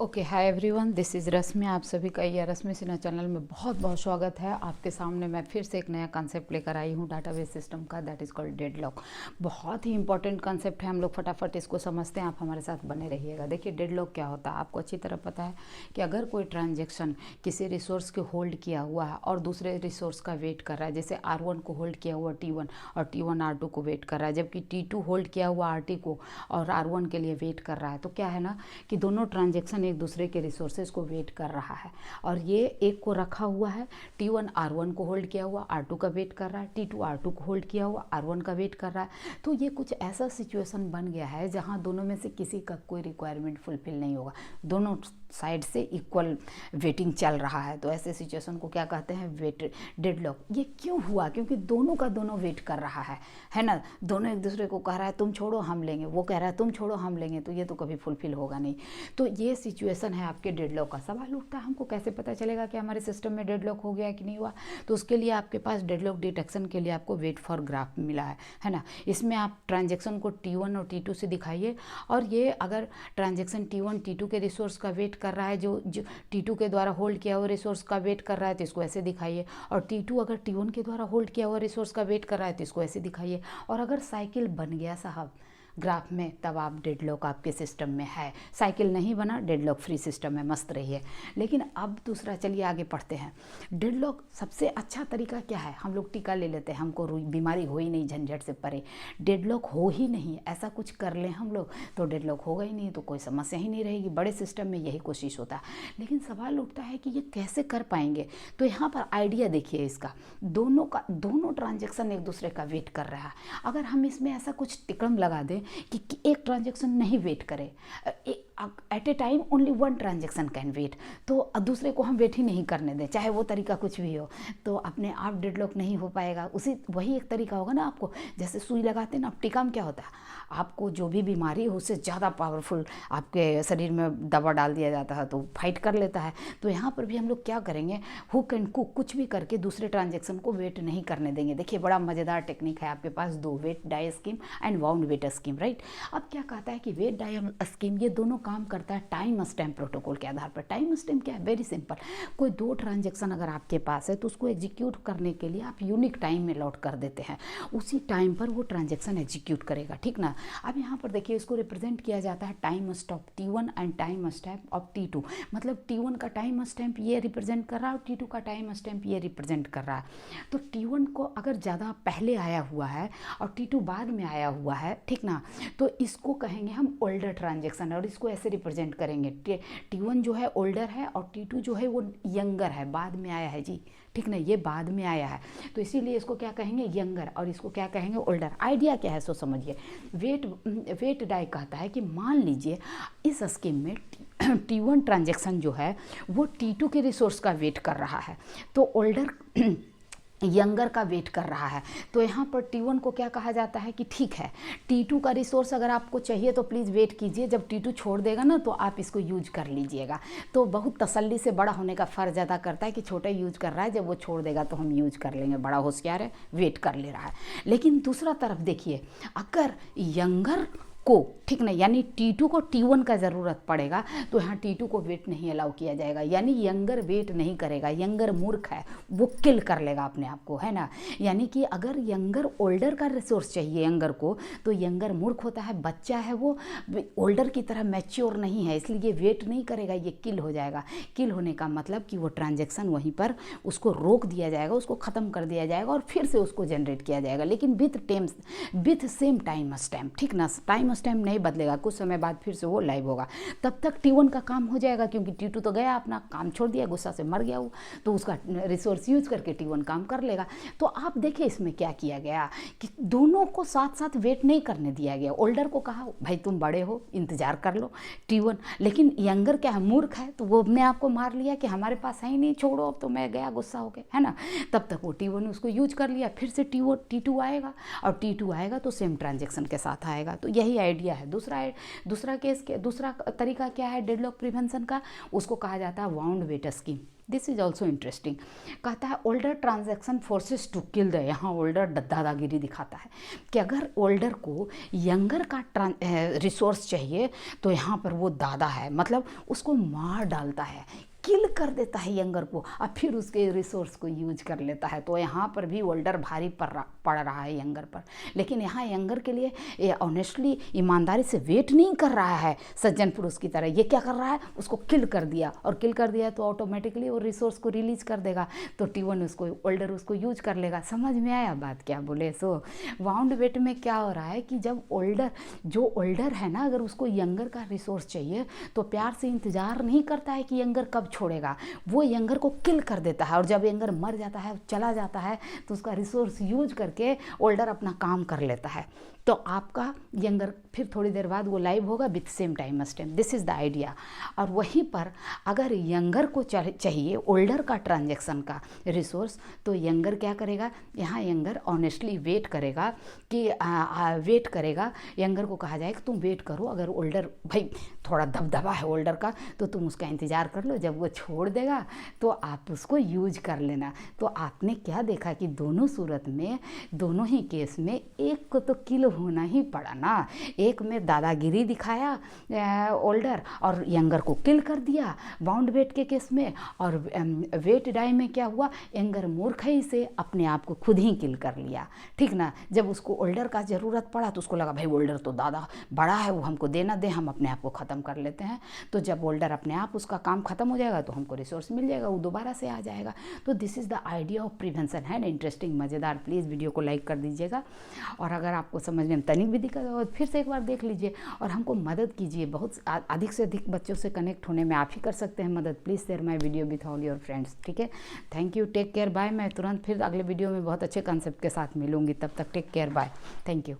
Okay, hi everyone, this is Rashmi. आप सभी का ये रश्मि सिन्हा चैनल में बहुत बहुत स्वागत है। आपके सामने मैं फिर से एक नया कंसेप्ट लेकर आई हूँ डाटाबेस सिस्टम का, दैट इज़ कॉल्ड डेडलॉक। बहुत ही इंपॉर्टेंट कंसेप्ट है, हम लोग फटाफट इसको समझते हैं। आप हमारे साथ बने रहिएगा। देखिए, डेडलॉक क्या होता है आपको अच्छी तरह पता है कि अगर कोई ट्रांजेक्शन किसी रिसोर्स को होल्ड किया हुआ है और दूसरे रिसोर्स का वेट कर रहा है, जैसे R1 को होल्ड किया हुआ T1 और T1 R2 को वेट कर रहा है, जबकि T2 होल्ड किया हुआ RT को और R1 के लिए वेट कर रहा है, तो क्या है ना कि दोनों ट्रांजेक्शन एक दूसरे के रिसोर्सेज को वेट कर रहा है। और ये एक को रखा हुआ है, T1 R1 को होल्ड किया हुआ R2 का वेट कर रहा है, T2 R2 को होल्ड किया हुआ R1 का वेट कर रहा है। तो ये कुछ ऐसा सिचुएशन बन गया है जहाँ दोनों में से किसी का कोई रिक्वायरमेंट फुलफिल नहीं होगा, दोनों साइड से इक्वल वेटिंग चल रहा है। तो ऐसे सिचुएशन को क्या कहते हैं? Wait deadlock. ये क्यों हुआ? क्योंकि दोनों का दोनों वेट कर रहा है ना। दोनों एक दूसरे को कह रहा है तुम छोड़ो हम लेंगे, वो कह रहा है तुम छोड़ो हम लेंगे, तो ये तो कभी फुलफिल होगा नहीं। तो ये सिचुएशन है आपके डेडलॉक का। सवाल उठता है हमको कैसे पता चलेगा कि हमारे सिस्टम में डेडलॉक हो गया कि नहीं हुआ? तो उसके लिए आपके पास डेडलॉक डिटेक्शन के लिए आपको वेट फॉर ग्राफ मिला है ना। इसमें आप ट्रांजेक्शन को T1 और T2 से दिखाइए, और ये अगर ट्रांजेक्शन T1 T2 के रिसोर्स का वेट कर रहा है, जो T2 के द्वारा होल्ड किया हुआ रिसोर्स का वेट कर रहा है, तो इसको ऐसे दिखाइए। और T2 अगर T1 के द्वारा होल्ड किया हुआ रिसोर्स का वेट कर रहा है, तो इसको ऐसे दिखाइए। और अगर साइकिल बन गया साहब ग्राफ में, तब आप डेडलॉक आपके सिस्टम में है। साइकिल नहीं बना, डेडलॉक फ्री सिस्टम में मस्त रहिए। लेकिन अब दूसरा, चलिए आगे पढ़ते हैं। डेडलॉक सबसे अच्छा तरीका क्या है? हम लोग टीका ले लेते हैं, हमको बीमारी हो ही नहीं, झंझट से परे। डेडलॉक हो ही नहीं, ऐसा कुछ कर लें हम लोग तो डेडलॉक होगा ही नहीं, तो कोई समस्या ही नहीं रहेगी। बड़े सिस्टम में यही कोशिश होता है। लेकिन सवाल उठता है कि ये कैसे कर पाएंगे? तो यहाँ पर आइडिया देखिए इसका, दोनों ट्रांजेक्शन एक दूसरे का वेट कर रहा है। अगर हम इसमें ऐसा कुछ टिकम लगा दें कि एक ट्रांजेक्शन नहीं वेट करे, at a time only one transaction can wait, तो दूसरे को हम वेट ही नहीं करने दें, चाहे वो तरीका कुछ भी हो, तो अपने आप डेडलॉक नहीं हो पाएगा। वही एक तरीका होगा ना। आपको जैसे सुई लगाते हैं ना, अब टीका में क्या होता है, आपको जो भी बीमारी हो उससे ज़्यादा पावरफुल आपके शरीर में दवा डाल दिया जाता है, तो फाइट कर लेता है। तो यहाँ पर भी हम लोग क्या करेंगे, हुक एंड कुक कुछ भी करके दूसरे ट्रांजेक्शन को वेट नहीं करने देंगे। देखिए, बड़ा मज़ेदार टेक्निक है आपके पास, दो, wait die scheme and wound wait scheme, right. अब क्या कहता है कि वेट डाई स्कीम, ये दोनों काम करता है टाइम स्टैम्प प्रोटोकॉल के आधार पर। टाइम स्टैम्प क्या है? Very simple. कोई दो ट्रांजेक्शन अगर आपके पास है, तो उसको एग्जीक्यूट करने के लिए आप यूनिक टाइम में लॉट कर देते हैं, उसी टाइम पर वो ट्रांजेक्शन एग्जीक्यूट करेगा, ठीक ना। अब यहाँ पर देखिए, इसको रिप्रेजेंट किया जाता है time stop T1 and time stamp of T2। मतलब T1 का टाइम स्टैम्प ये रिप्रेजेंट कर रहा है और T2 का टाइम स्टैम्प ये रिप्रेजेंट कर रहा है। तो T1 को अगर ज़्यादा पहले आया हुआ है और T2 बाद में आया हुआ है, ठीक ना, तो इसको कहेंगे हम ओल्डर ट्रांजेक्शन, और इसको ऐसे रिप्रेजेंट करेंगे। T1 जो है ओल्डर है और T2 जो है वो यंगर है, बाद में आया है जी, ठीक ना, ये बाद में आया है, तो इसीलिए इसको क्या कहेंगे, यंगर, और इसको क्या कहेंगे, ओल्डर। आइडिया क्या है सो समझिए। वेट डाई कहता है कि मान लीजिए इस स्कीम में T1 ट्रांजेक्शन जो है वो T2 के रिसोर्स का वेट कर रहा है, तो ओल्डर यंगर का वेट कर रहा है। तो यहाँ पर T1 को क्या कहा जाता है कि ठीक है, T2 का रिसोर्स अगर आपको चाहिए तो प्लीज़ वेट कीजिए, जब T2 छोड़ देगा ना तो आप इसको यूज कर लीजिएगा। तो बहुत तसल्ली से बड़ा होने का फ़र्ज अदा करता है कि छोटा यूज कर रहा है, जब वो छोड़ देगा तो हम यूज कर लेंगे, बड़ा होशियार है, वेट कर ले रहा है। लेकिन दूसरा तरफ देखिए, अगर यंगर को, ठीक ना, यानी T2 को T1 का ज़रूरत पड़ेगा, तो यहाँ T2 को वेट नहीं अलाउ किया जाएगा, यानी यंगर वेट नहीं करेगा। यंगर मूर्ख है, वो किल कर लेगा अपने आप को, है ना। यानी कि अगर यंगर ओल्डर का रिसोर्स चाहिए यंगर को, तो यंगर मूर्ख होता है, बच्चा है, वो ओल्डर की तरह मैच्योर नहीं है, इसलिए वेट नहीं करेगा, ये किल हो जाएगा। किल होने का मतलब कि वो ट्रांजेक्शन वहीं पर उसको रोक दिया जाएगा, उसको ख़त्म कर दिया जाएगा और फिर से उसको जनरेट किया जाएगा, लेकिन विथ सेम टाइम स्टैम्प, ठीक ना। टाइम स्टैम्प नहीं बदलेगा, कुछ समय बाद फिर से वो लाइव होगा, तब तक T1 का काम हो जाएगा, क्योंकि T2 तो गया, अपना काम छोड़ दिया, गुस्सा से मर गया वो, तो उसका रिसोर्स यूज करके T1 काम कर लेगा। तो आप देखिए इसमें क्या किया गया कि दोनों को साथ साथ वेट नहीं करने दिया गया। ओल्डर को कहा भाई तुम बड़े हो, इंतजार कर लो T1, लेकिन यंगर क्या है, मूर्ख है, तो वो अपने आप को मार लिया कि हमारे पास है ही नहीं, छोड़ो अब तो मैं गया गुस्सा हो गया, है ना। तब तक वो T1 उसको यूज कर लिया, फिर से T2 आएगा, और T2 आएगा तो सेम ट्रांजेक्शन के साथ आएगा। तो यही आइडिया है। दूसरा केस दूसरा तरीका क्या है डेडलॉक प्रिवेंशन का, उसको कहा जाता है wound wait scheme. This is also interesting. कहता है older transaction forces to kill the, यहाँ ओल्डर दादागिरी दिखाता है कि अगर ओल्डर को यंगर का रिसोर्स चाहिए तो यहाँ पर वो दादा है, मतलब उसको मार डालता है, किल कर देता है यंगर को, और फिर उसके रिसोर्स को यूज कर लेता है। तो यहाँ पर भी ओल्डर भारी पड़ रहा है यंगर पर, लेकिन यहाँ यंगर के लिए ये ऑनेस्टली ईमानदारी से वेट नहीं कर रहा है सज्जन पुरुष की तरह। ये क्या कर रहा है, उसको किल कर दिया, और किल कर दिया तो ऑटोमेटिकली वो रिसोर्स को रिलीज कर देगा, तो T1 उसको ओल्डर उसको यूज कर लेगा। समझ में आया बात क्या बोले? सो वाउंड वेट में क्या हो रहा है कि जब जो ओल्डर है ना, अगर उसको यंगर का रिसोर्स चाहिए तो प्यार से इंतजार नहीं करता है कि यंगर कब छोड़ेगा, वो यंगर को किल कर देता है, और जब यंगर मर जाता है, चला जाता है, तो उसका रिसोर्स यूज करके ओल्डर अपना काम कर लेता है। तो आपका यंगर फिर थोड़ी देर बाद वो लाइव होगा with same time stamp. This is the idea. और वहीं पर अगर यंगर को चाहिए ओल्डर का ट्रांजैक्शन का रिसोर्स, तो यंगर क्या करेगा, यहाँ यंगर ऑनेस्टली वेट करेगा कि वेट करेगा। यंगर को कहा जाए कि तुम वेट करो, अगर ओल्डर भाई थोड़ा दबदबा है ओल्डर का तो तुम उसका इंतज़ार कर लो, जब वो छोड़ देगा तो आप उसको यूज कर लेना। तो आपने क्या देखा कि दोनों सूरत में, दोनों ही केस में एक को तो किल होना ही पड़ा ना। एक में दादागिरी दिखाया ओल्डर और यंगर को किल कर दिया बाउंड वेट के केस में, और वेट डाई में क्या हुआ, यंगर मूर्खई से अपने आप को खुद ही किल कर लिया। ठीक ना, जब उसको ओल्डर का ज़रूरत पड़ा तो उसको लगा भाई ओल्डर तो दादा बड़ा है, वो हमको देना दे, हम अपने आप को ख़त्म कर लेते हैं। तो जब ओल्डर अपने आप उसका काम ख़त्म हो जाएगा तो हमको रिसोर्स मिल जाएगा, वो दोबारा से आ जाएगा। तो this is the idea of prevention. है ना इंटरेस्टिंग, मज़ेदार? प्लीज़ वीडियो को लाइक कर दीजिएगा, और अगर आपको समझने में तनिक भी दिक्कत हो फिर से एक बार देख लीजिए और हमको मदद कीजिए। बहुत अधिक से अधिक बच्चों से कनेक्ट होने में आप ही कर सकते हैं मदद। Please share my video with all your friends. ठीक है, thank you, take care, bye. मैं तुरंत फिर अगले वीडियो में बहुत अच्छे कंसेप्ट के साथ मिलूंगी, तब तक take care, bye, thank you.